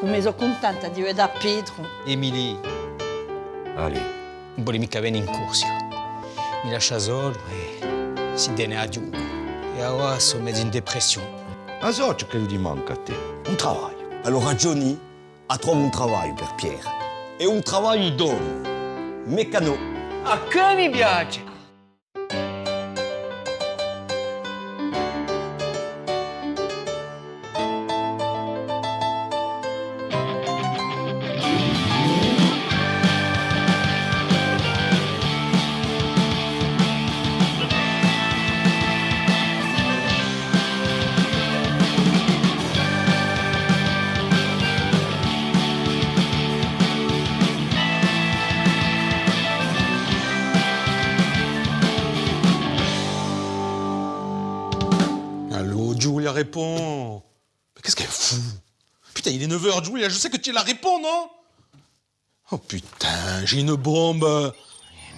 Come sono contenta di vedere Pietro. Emily, Allez. non vuole mica venire in Corsica. Mi lascia solo e si dene a giù. E ora sono mezzo in depressione. Un so che ti manca a te. Un travail. Allora Johnny a trovato un lavoro per Pierre. E un lavoro d'uomo. Meccano. Ah, che mi piace! Allô, Julia, réponds. Mais qu'est-ce qu'elle fout? Putain, il est 9h, Julia, je sais que tu la réponds, non? Oh putain, j'ai une bombe.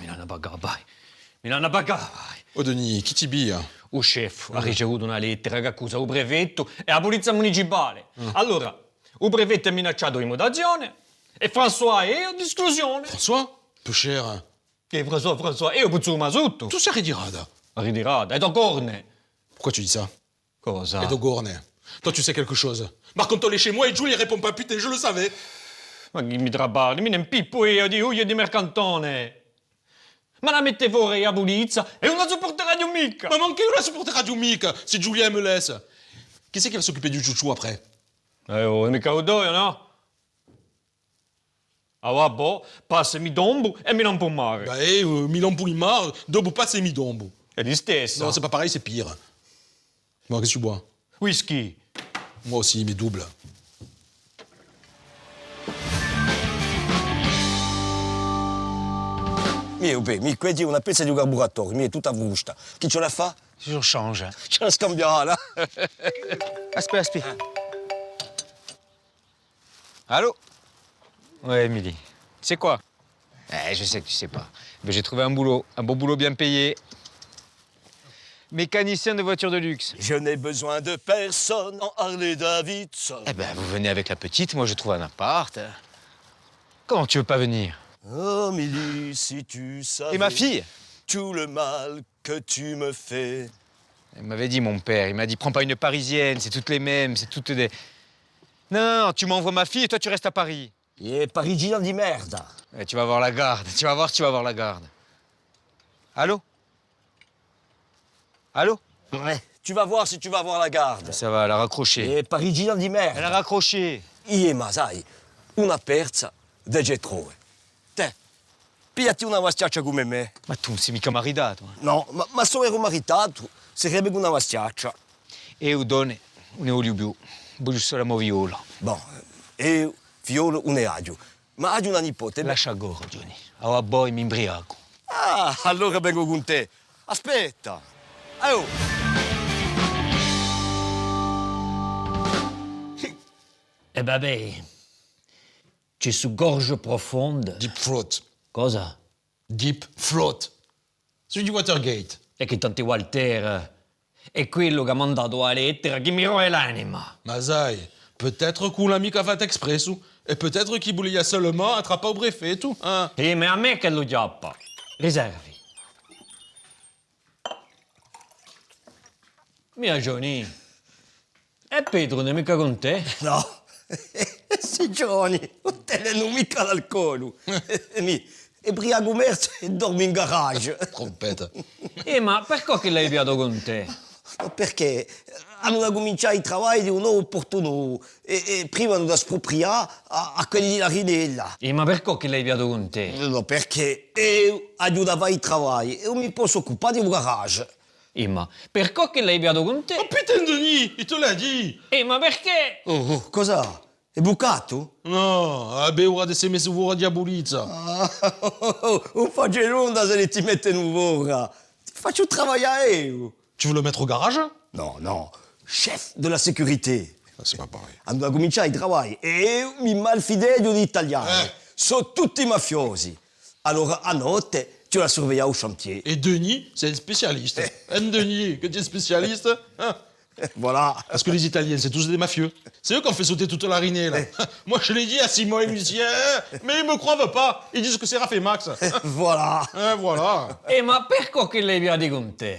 Milana Bagabay. Milana Bagabay. Oh Denis, chi ti bia? Il chef ha ricevuto una lettera che accusa il brevetto e la polizia municipale. Allora, il brevetto è minacciato di mutazione e François e io di esclusione. François? Peu cher. Che François, io puzzo ma sotto. Tu sei ridirada. Ritirata, è da corne. Pourquoi tu dis ça? Cosa? Et de Gournay. Toi, tu sais quelque chose. Par contre, on est chez moi et Julie répond pas. Putain, je le savais. Ma chi mi traballi? Mi ne pippo io di uia di mercantone. Ma la mette fuori la polizia e non la sopporterà di mica. Maman, qui la supporter Radio Mic si Julia me laisse? Qui c'est qui va s'occuper du chouchou après? Oh, è mica odore, no? Ah, vabbè, passa mi dombo e mi non può mare. Bah, Milan Poulimar, dopo passe et mi dombo. È di stessa. Non, c'est pas pareil, c'est pire. Bon, qu'est-ce que tu bois? Whisky. Moi aussi, mais double. Mi queti una pezza di carburatore, mi è tutta frusta. Chi ce la fa? Je change. Ce la scambiala. Aspect. Allô? Ouais, Émilie. Tu sais quoi? Je sais que tu sais pas. Mais j'ai trouvé un boulot, un bon boulot bien payé. Mécanicien de voitures de luxe. Je n'ai besoin de personne en Harley Davidson. Eh ben, vous venez avec la petite, moi je trouve un appart. Comment tu veux pas venir? Oh, Milly, si tu savais... Et ma fille? Tout le mal que tu me fais. Il m'avait dit, mon père, il m'a dit, prends pas une parisienne, c'est toutes les mêmes, c'est toutes des... Non, tu m'envoies ma fille et toi tu restes à Paris. Il est parisien di merda. Tu vas voir la garde, tu vas voir la garde. Allô? Allô? Ouais. Tu vas voir si tu vas voir la garde. Ça va, elle a raccroché. Il est parisien di Elle merda. a raccroché. Ma sai, una perza de getrove. Te, pigliati una vastiaccia come me. Ma tu non sei mica maritato. No, ma se ero maritato, sarebbe una vastiaccia. E io donne, un olio blu, giusto la viola. Bon, io, fiolo, un adio. Ma hai una nipote? Lascia agora, Johnny. Allora poi mi imbriaco. Ah, allora vengo con te. Aspetta. Oh. E vabbè, c'è su gorge profonde. Deep Throat. Cosa? Deep Throat. Celui du Watergate. E che tanti Walter è quello che ha mandato la lettera che mi roe l'anima. Mazai, peut-être qu'on l'a mis qu'à fait express, et peut-être qu'il voulait seulement attraper au préfet et tout, hein. Ma a me che lo chiappa. Riservi. Mia Johnny. E Pietro non è mica con te? No. Sì, Johnny, non te ne non mica l'alcolo. E briago merda e dormi in garage. Trompette. Ma perché che l'hai inviato con te? Perché hanno cominciato i lavori di un nuovo porto nuovo e prima hanno da espropriare a quelli della Rinella. Ma perché che l'hai inviato con te? No, perché io aiutavo i lavori e io mi posso occupare di un garage. Ma perché che l'hai inviato con te? Oh putain, Denis, il te l'a dit. Ma perché? Oh, cosa? È bucato? No, abbe ora di seme su vora diabolizza. Non faccio l'onda se ti mette in ora. Ti faccio lavorare io. Tu veux le mettre au garage? No, chef de la sécurité. Ah, c'est pas pareil. Hanno cominciato i lavori e io mi malfideggio di italiani. Sono tutti mafiosi. Allora a notte tu la sorveilles au chantier. Et Denis, c'est un spécialiste. Un Denis, que tu es spécialiste, hein? Voilà. Parce que les Italiens, c'est tous des mafieux. C'est eux qui ont fait sauter toute la rinée, là. Moi, je l'ai dit à Simon et Lucien, mais ils me croient pas. Ils disent que c'est Raph et Max. Voilà. Voilà. Ma perché che lei vi ha di con te?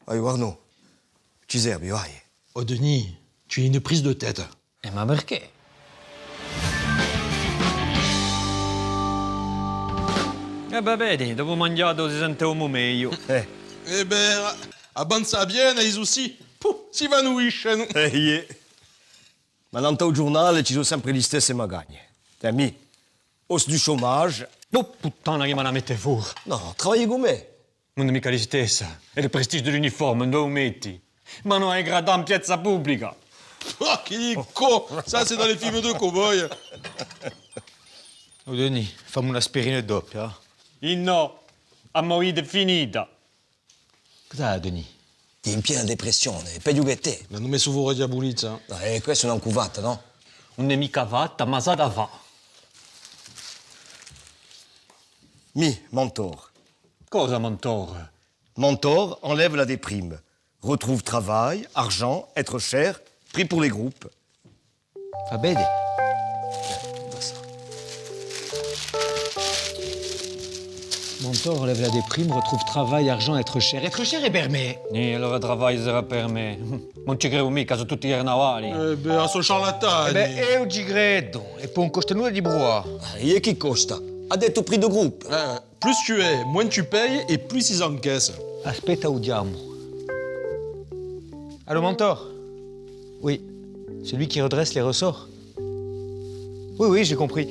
Vai, Arnaud. Ci servi, vai. Oh, Denis, tu es une prise de tête. Ma perché? Beh, vedi, dopo mangiato si sente un po' meglio. Eh ben, avanza bien, ils aussi. Pouh, s'évanouissent. Yeah. Ma nanta au giornale ci sono sempre le stesse magagne. T'ami, hausse du chômage. Oh, puttana che me la mette fuori. No, travaillez come me. Non è mica la stessa. È il prestigio dell'uniforme, dove lo metti? Ma non hai gradato in piazza pubblica. Oh, qui dit con. Ça, c'est dans les films de cow-boy. Oh, Denis, fammi un'aspirina doppia. No, a morire finita. Cos'è, Denis? Ti in piena depressione, peggio che te. L'hanno messo fuori a Bulizza. Questa è una cuvata, no? Non è mica fatta, ma sa da fa. Mentor. Cosa, Montore? Mentor enlève la déprime. Retrouve travail, argent, être cher, prix pour les groupes. Va bene. Mentor enlève la déprime, retrouve travail, argent, être cher. Être cher è per me. Allora travaglio sarà per me. Non ci credo mica, sono tutti carnavali. Eh ben, à son charlatan. io ci credo. E poi non costa nulla di bruà. Et qui costa? A detto prix de groupe. Plus tu es, moins tu payes et plus ils encaissent. Aspetta, udiamo. Allô, Mentor? Oui, celui qui redresse les ressorts. Oui, j'ai compris.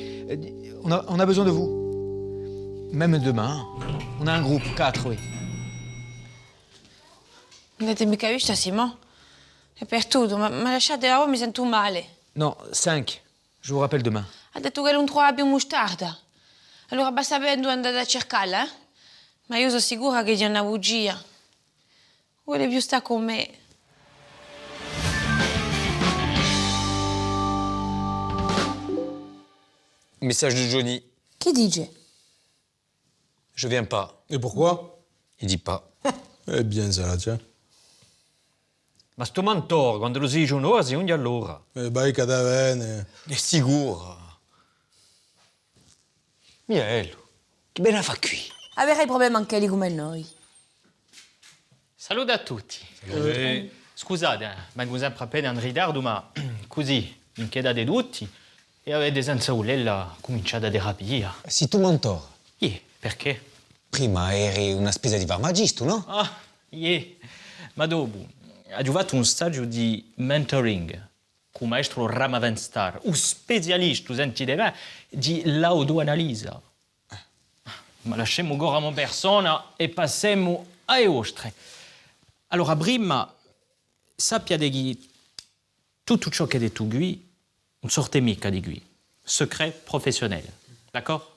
On a besoin de vous. Même demain. On a un groupe, 4, oui. Non avete mica visto, Simon? È perduto, ma lasciate la mi sento male. Non, 5. Je vous rappelle demain. Ha detto che non trova più mostarda. Allora basta per due andare a cercarla, eh? Ma io sono sicura che è una bugia. Vuole più stare con me. Message de Johnny. Che dice? Je viens pas. Et pourquoi? Il dit pas. Eh bien, ça là, tiens. Ma sto Montore, quando lo si dice un'ora, si unge all'ora. Vai, cadavene. È sicuro. Mielo. Che bene fa qui? Avrai problemi anche lì come noi. Salute a tutti. Scusate, vengo sempre appena in ritardo, ma così, in chiedate tutti e avete senza volerla cominciato a terapia. Sei tu Mentor? Perché? Prima eri una spesa di farmacista, no? Ma dopo ho fatto un stage di mentoring con il maestro Ramavenstar, un specialista, sentite, di l'autoanalisi. Ma lasciamo ora la persona e passiamo ai vostri. Allora, prima, sappiate che tutto ciò che è detto qui non sorte mica di qui. Secret professionnel. D'accord?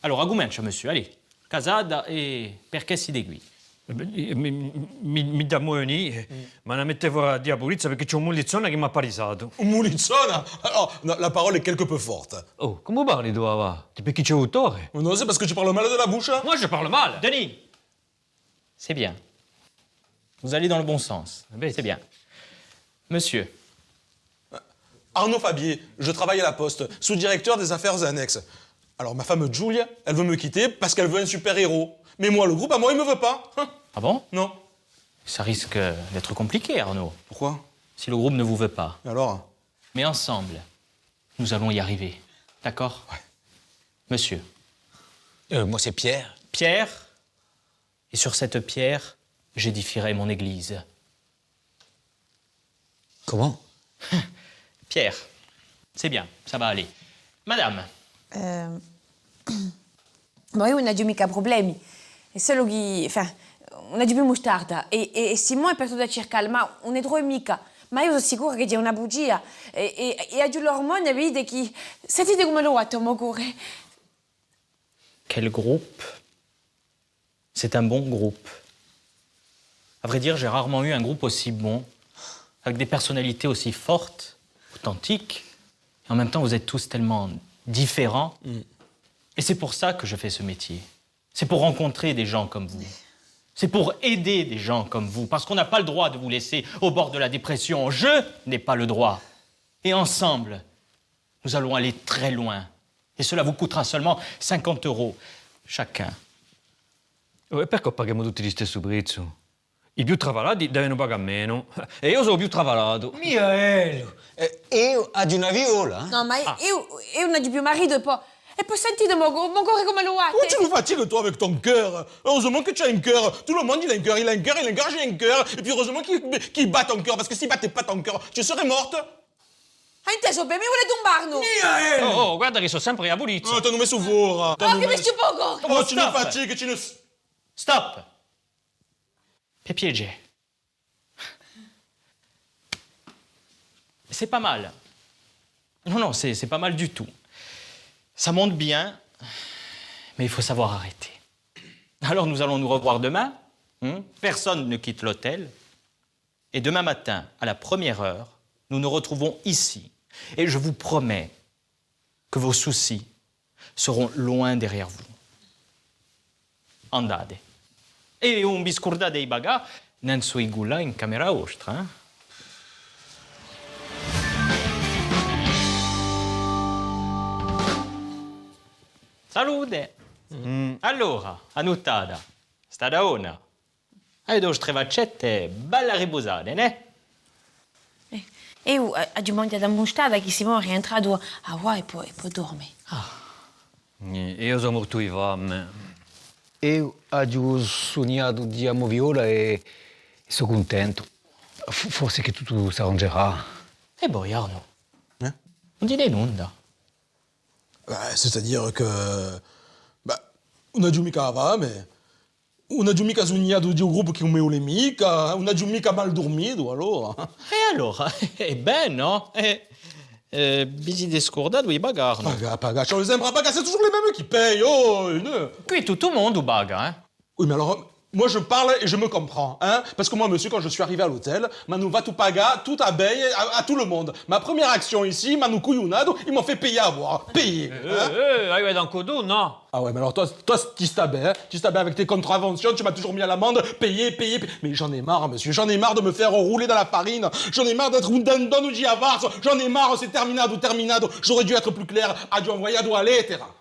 Allora, comincia, monsieur. Allez, casada e perché si di qui? Mi dà muoni, ma la mettevo a diabolizza perché c'è un mulizzone che mi ha parisato. Un mulizzone? Alors, non, la parole est quelque peu forte. Oh, come parli tu, va? Perché c'è autore? Non, c'est parce que tu parles mal de la bouche. Moi, je parle mal. Denis, c'est bien. Vous allez dans le bon sens. C'est bien. Monsieur, Arnaud Fabier, je travaille à la Poste, sous-directeur des affaires annexes. Alors, ma femme Julia, elle veut me quitter parce qu'elle veut un super-héros. Mais moi, le groupe, à moi, il me veut pas. ah bon? Non. Ça risque d'être compliqué, Arnaud, Pourquoi? si le groupe ne vous veut pas. Et alors? Mais ensemble, nous allons y arriver. D'accord? Ouais. Monsieur. Moi, c'est Pierre. Pierre, et sur cette pierre, j'édifierai mon église. Comment? Pierre, c'est bien, ça va aller. Madame, Ma io non ho mica problemi. È solo che, non ho più mostarda. E Simone è perduto a cercare, ma non è troppo mica. Ma io sono sicura che è una bugia. E a giù l'ormone vede che... Sentite come lo fatto, mo cuore. quel groupe? C'est un bon groupe. À vrai dire, j'ai rarement eu un groupe aussi bon, avec des personnalités aussi fortes, authentiques. Et en même temps, vous êtes tous tellement différents. Et c'est pour ça que je fais ce métier. C'est pour rencontrer des gens comme vous. C'est pour aider des gens comme vous, parce qu'on n'a pas le droit de vous laisser au bord de la dépression. Je n'ai pas le droit. Et ensemble, nous allons aller très loin. Et cela vous coûtera seulement 50 € chacun. E perché paghiamo tutti lo stesso prezzo? I più travallati devono pagare meno. E io sono più travallato. Miaelo! Io ho una viola. Non, ma io non ho più marito, poi... E poi sentite mon corps come lo Pourquoi tu fate. nous fatigues, toi, avec ton cœur? Heureusement que tu as un cœur. Tout le monde, il a un cœur, il a un cœur, il a un cœur, j'ai un cœur. Et puis heureusement qu'il bat ton cœur, parce que s'il battait pas ton cœur, tu serais morte. Hai inteso, per mi vuole tombarlo? Oh, guarda che sono sempre a polizia. Oh, t'as nommé souvent. Oh, che mi poco! Oh, tu nous Stop. fatigues, tu nous... Stop! Pépiégé. C'est pas mal. Non, c'est pas mal du tout. Ça monte bien, mais il faut savoir arrêter. Alors nous allons nous revoir demain. Personne ne quitte l'hôtel. Et demain matin, à la première heure, nous nous retrouvons ici. Et je vous promets que vos soucis seront loin derrière vous. Andate. E un vi scordate i bagà, non so i gula in camera vostra. Salute! Allora, annuttada, stadaona. Hai due strevaccette bella riposate, ne? Io ho mangiato da mostarda che si è rientrato a qua e poi dorme. Io sono morto di fame. Io ho sognato di amo viola e sono contento. Forse che tutto si arrangerà. E poi, Arno? Non dire nulla. Bah, c'est-à-dire que... Bah, non abbiamo mica fame. Non abbiamo mica sognato di un gruppo che non le mica. Non abbiamo mica mal dormito, allora. E allora? Ben, no? Vi siete scordati i bagà, no? Paga, on les aimera pas, c'est toujours les mêmes qui payent, oh, Qui tout le monde baga, hein? Oui, mais alors, moi je parle et je me comprends, hein. Parce que moi, monsieur, quand je suis arrivé à l'hôtel, Manu va tout paga, tout abeille, à tout le monde. Ma première action ici, Manu Couillonado, ils m'ont fait payer à boire. Payer. Hein. Hai un codo, no? Ah ouais, mais alors toi tu t'abais, hein. Tu t'abais avec tes contraventions, tu m'as toujours mis à l'amende, payer. Mais j'en ai marre, monsieur, j'en ai marre de me faire rouler dans la farine. J'en ai marre d'être un dandon ou giavars. J'en ai marre, c'est terminado. J'aurais dû être plus clair. Adieu envoyado à letera.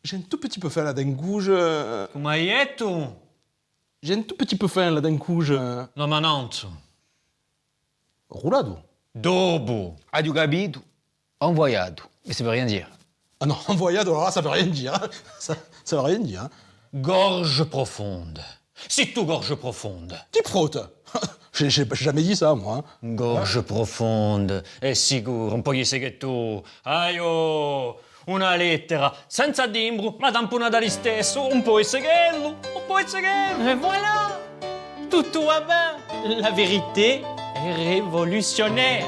J'ai un tout petit peu faim là d'un gouge. Come hai detto? J'ai un tout petit peu faim là d'un gouge. No, ma non. Roulado. Dopo. Adieu capito, envoyado. Mais ça veut rien dire. Ah non, envoyado, alors là, ça veut rien dire. Hein. Ça veut rien dire. Hein. Gorge profonde. C'est tout gorge profonde. Type frotte. J'ai jamais dit ça, moi. Hein. Gorge profonde. È sicuro, un po' di seghetto. Aio, una lettera, senza timbro, ma tamponata lo stesso. Un po' il seghello, Et voilà! Tout va bien! La vérité est révolutionnaire!